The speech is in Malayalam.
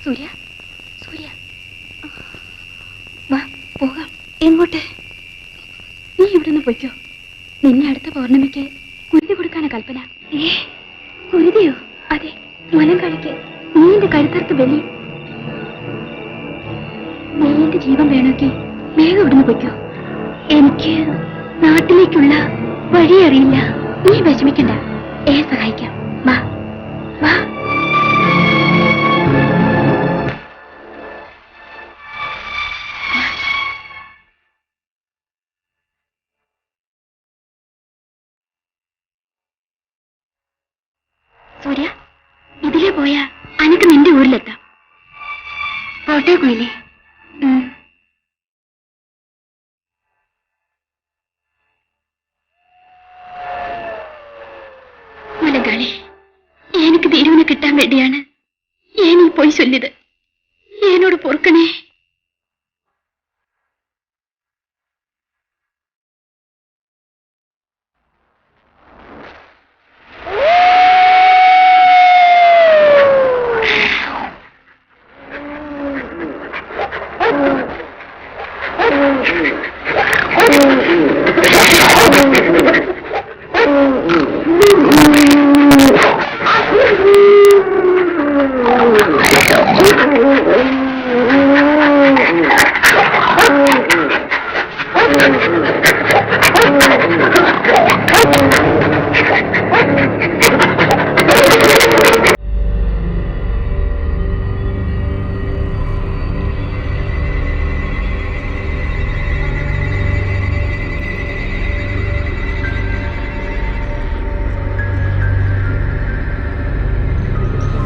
സൂര്യ, സൂര്യ, വാ പോകാം. എങ്ങോട്ട്? നീ ഇവിടുന്ന് പൊയ്ക്കോ. നിന്നെ അടുത്ത പൗർണമിക്ക് കുരുതി കൊടുക്കാനാ കൽപ്പന. കുരുതിയോ? അതെ, മുലം കഴിക്ക്. നീ എന്റെ കഴുത്തറുത്ത് ബലി. നീ എന്റെ ജീവൻ വേണമെങ്കിൽ വേഗം ഇവിടുന്ന് പൊയ്ക്കോ. എനിക്ക് നാട്ടിലേക്കുള്ള വഴി അറിയില്ല. നീ വിഷമിക്കണ്ട, സഹായിക്കാം. വാ വാ. സൂര്യ, ഇതിലേ പോയാ അനക്ക് നിന്റെ ഊരിലെത്താം. പോട്ടെ കുയിലേ. മുലകാളി, എനിക്ക് തീരുവിനെ കിട്ടാൻ വേണ്ടിയാണ് ഏനീ പോയി ചൊല്ലിയത്. എന്നോട് പൊറുക്കണേ.